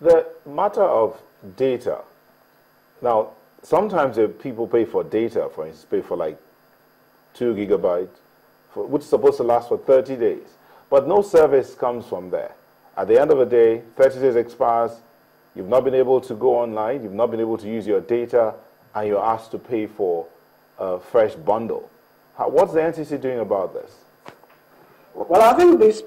The matter of data. Now, sometimes people pay for data, for instance, pay for like 2 gigabytes, which is supposed to last for 30 days. But no service comes from there. At the end of the day, 30 days expires, you've not been able to go online, you've not been able to use your data, and you're asked to pay for a fresh bundle. What's the NCC doing about this? Well, I think this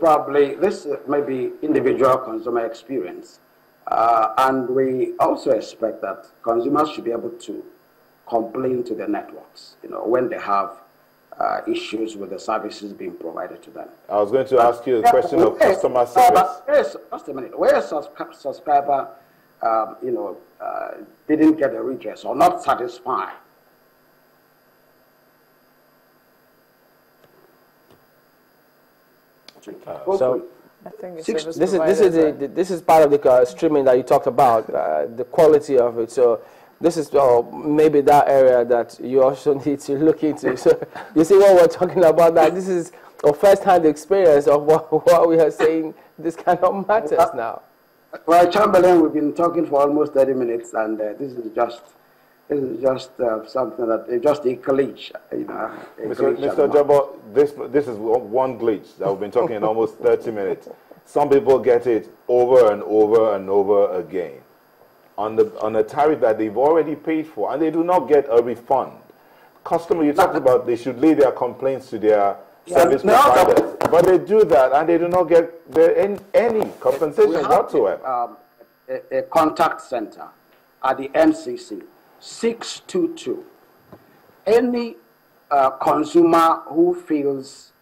may be individual consumer experience. And we also expect that consumers should be able to complain to the networks, when they have issues with the services being provided to them. I was going to ask you a question of customer service. Just a minute. Where a subscriber, didn't get a redress or not satisfied, so I think this is part of the streaming that you talked about, the quality of it. So this is maybe that area that you also need to look into. So you see what we're talking about, that this is a first-hand experience of what we are saying, this kind of matters now. Well, Chamberlain, we've been talking for almost 30 minutes, and this is just something that just a glitch, Mr. Jabo, this is one glitch that we've been talking in almost 30 minutes. Some people get it over and over and over again on a tariff that they've already paid for, and they do not get a refund. Customer, you talked about they should lay their complaints to their service providers, but they do that and they do not get any compensation whatsoever. A contact center at the NCC. 622. Any consumer who feels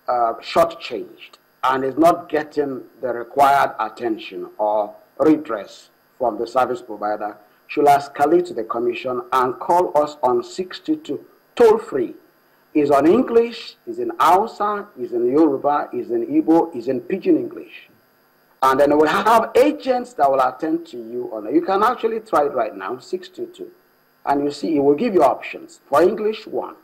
shortchanged and is not getting the required attention or redress from the service provider should escalate to the commission and call us on 622, toll free. Is on English, is in Hausa, is in Yoruba, is in Igbo, is in Pidgin English. And then we have agents that will attend to you on it. You can actually try it right now, 622. And you see, it will give you options. For English, 1.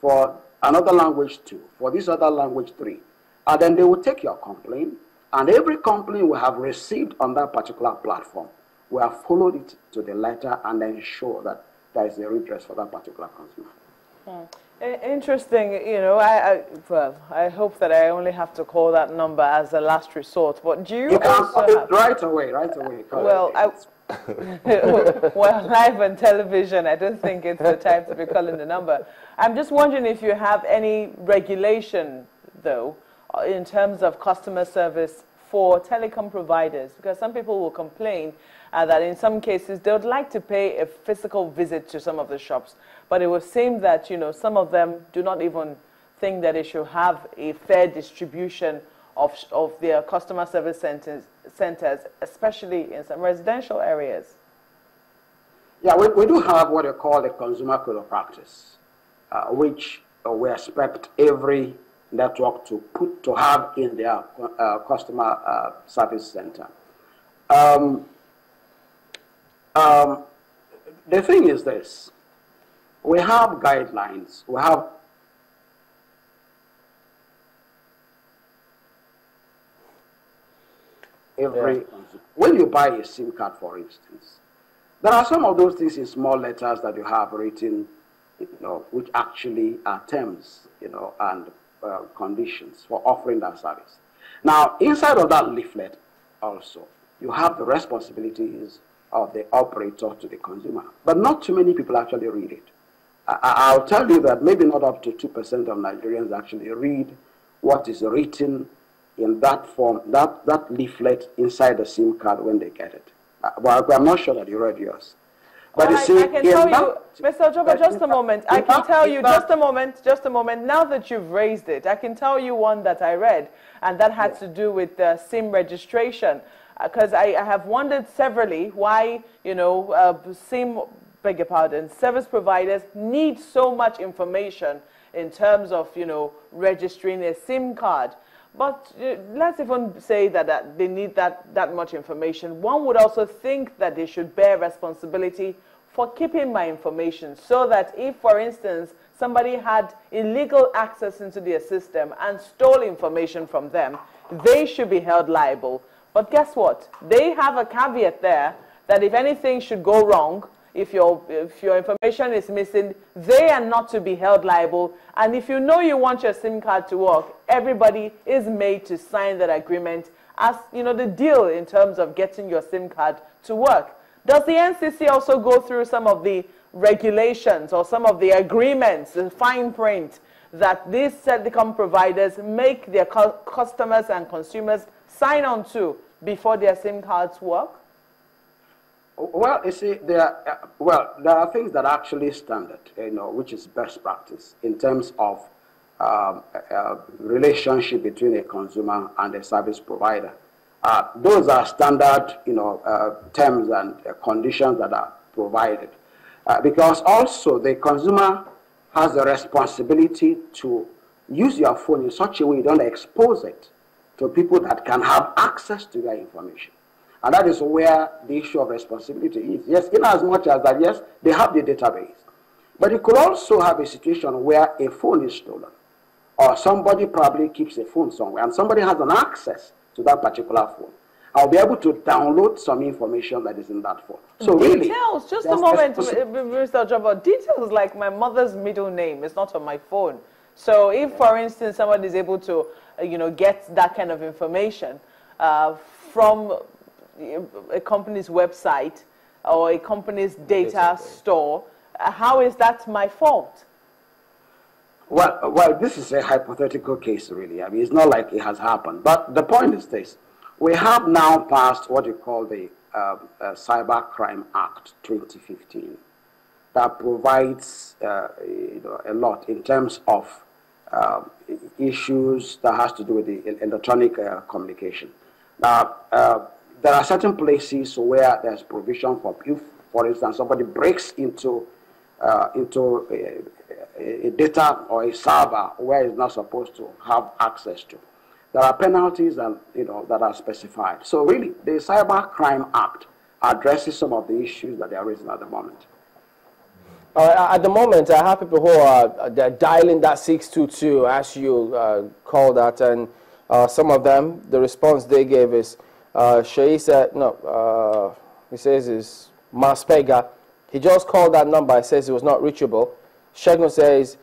For another language, 2. For this other language, 3. And then they will take your complaint. And every complaint we have received on that particular platform, we have followed it to the letter and ensure that there is a redress for that particular consumer. Interesting, I hope that I only have to call that number as a last resort. But do you can call it right away. Well, well, live on television, I don't think it's the time to be calling the number. I'm just wondering if you have any regulation, though, in terms of customer service for telecom providers, because some people will complain that in some cases they would like to pay a physical visit to some of the shops, but it would seem that some of them do not even think that they should have a fair distribution of their customer service centers, especially in some residential areas. Yeah, we do have what they call the consumer code of practice, which we expect every network to have in their customer service center. The thing is this: we have guidelines. We have when you buy a SIM card, for instance, there are some of those things in small letters that you have written, which actually are terms, and conditions for offering that service. Now, inside of that leaflet, also, you have the responsibilities of the operator to the consumer, but not too many people actually read it. I'll tell you that maybe not up to 2% of Nigerians actually read what is written in that form, that leaflet inside the SIM card when they get it. Well, I'm not sure that you read yours. But well, I can tell you, Mr. Ojoba, just a moment. I can tell you, just a moment. Now that you've raised it, I can tell you one that I read, and that had to do with SIM registration. Because I have wondered severally why, service providers need so much information in terms of, registering a SIM card. But let's even say that they need that much information. One would also think that they should bear responsibility for keeping my information, so that if, for instance, somebody had illegal access into their system and stole information from them, they should be held liable But guess what? They have a caveat there that if anything should go wrong, if your information is missing, they are not to be held liable. And if you know you want your SIM card to work, everybody is made to sign that agreement as, you know, the deal in terms of getting your SIM card to work. Does the NCC also go through some of the regulations or some of the agreements, the fine print, that these telecom providers make their customers and consumers sign on to before their SIM cards work? Well, you see, there are things that are actually standard, you know, which is best practice in terms of relationship between a consumer and a service provider. Those are standard, you know, terms and conditions that are provided. Because also the consumer has a responsibility to use your phone in such a way you don't expose it to people that can have access to your information. And that is where the issue of responsibility is. Yes, in as much as that, yes, they have the database. But you could also have a situation where a phone is stolen, or somebody probably keeps a phone somewhere, and somebody has an access to that particular phone. I'll be able to download some information that is in that phone. So details, really, just a moment, Mr. Ojobo, details like my mother's middle name is not on my phone. So if, for instance, somebody is able to, you know, get that kind of information from a company's website or a company's data store, how is that my fault? Well, this is a hypothetical case, really. I mean, it's not like it has happened. But the point is this. We have now passed what you call the Cybercrime Act 2015 that provides you know, a lot in terms of issues that has to do with the electronic communication. Now, there are certain places where there's provision for, if, for instance, somebody breaks into a data or a server where it's not supposed to have access to. There are penalties and, you know, that are specified. So really, the Cybercrime Act addresses some of the issues that they are raising at the moment. At the moment, I have people who are they're dialing that 622 as you call that, and some of them, the response they gave is, Shay said, no, he says it's Maspega. He just called that number. He says it was not reachable. Shegun says,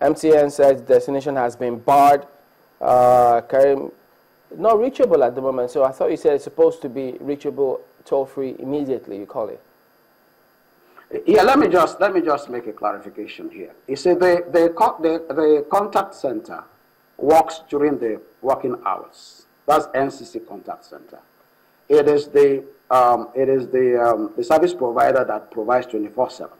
MTN says destination has been barred. Karim, not reachable at the moment. So I thought you said it's supposed to be reachable toll-free immediately, you call it. Yeah, let me just make a clarification here. You see, the contact center works during the working hours. That's NCC contact center. It is the service provider that provides 24/7.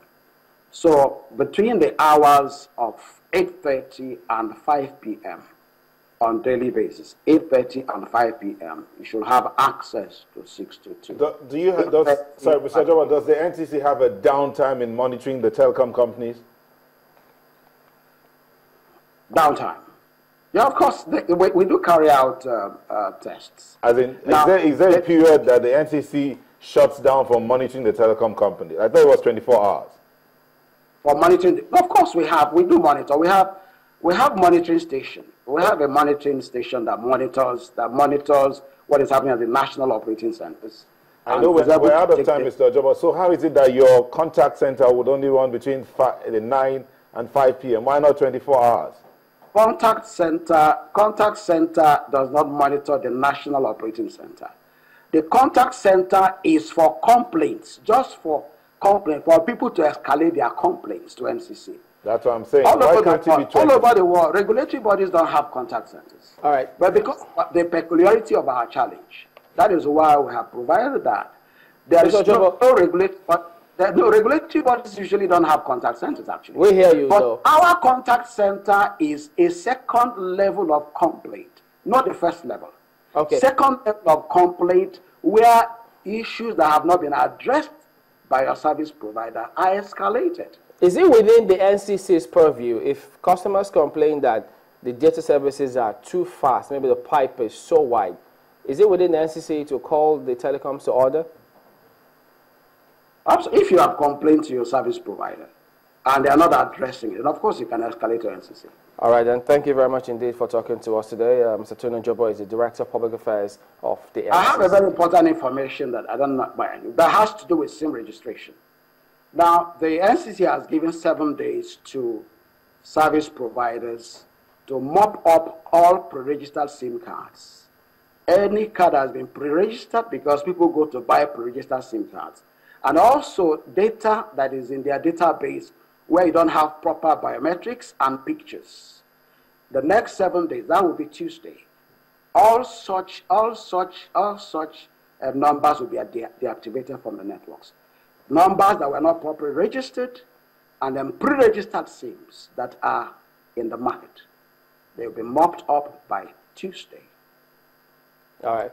So between the hours of 8:30 and 5 p.m. on daily basis, 8:30 and 5 p.m., you should have access to 622. Sorry, Mr. Ojobo, does the NCC have a downtime in monitoring the telecom companies? Downtime? Yeah, of course, we do carry out tests. As in, now, is there a period that the NCC shuts down for monitoring the telecom company? I thought it was 24 hours. For monitoring, of course we do monitor. We have monitoring station. We have a monitoring station that monitors what is happening at the national operating centers. I know we're out of time, Mr. Ojobo. So how is it that your contact center would only run between 9 and 5 p.m.? Why not 24 hours? Contact center does not monitor the national operating center. The contact center is for complaints, just for complaints, for people to escalate their complaints to NCC. That's what I'm saying. All over the world, regulatory bodies don't have contact centers. All right. But because of the peculiarity of our challenge, that is why we have provided that. There is no regulatory bodies usually don't have contact centers, actually. We hear you, but though. Our contact center is a second level of complaint, not the first level. Okay. Second level of complaint where issues that have not been addressed by your service provider are escalated. Is it within the NCC's purview if customers complain that the data services are too fast, maybe the pipe is so wide, is it within the NCC to call the telecoms to order? If you have complained to your service provider and they are not addressing it. And of course, you can escalate to NCC. All right, then. Thank you very much indeed for talking to us today. Mr. Tuna Jobo is the Director of Public Affairs of the NCC. I have a very important information that I don't know that has to do with SIM registration. Now, the NCC has given 7 days to service providers to mop up all pre-registered SIM cards. Any card has been pre-registered because people go to buy pre-registered SIM cards. And also data that is in their database where you don't have proper biometrics and pictures. The next 7 days, that will be Tuesday. All such numbers will be deactivated from the networks. Numbers that were not properly registered and then pre-registered SIMs that are in the market. They will be mopped up by Tuesday. All right.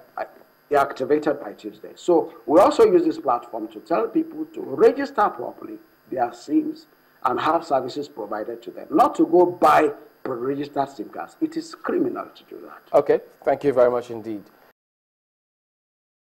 Deactivated by Tuesday. So we also use this platform to tell people to register properly their SIMs and have services provided to them, not to go buy pre-registered SIM cards. It is criminal to do that. Okay. Thank you very much indeed.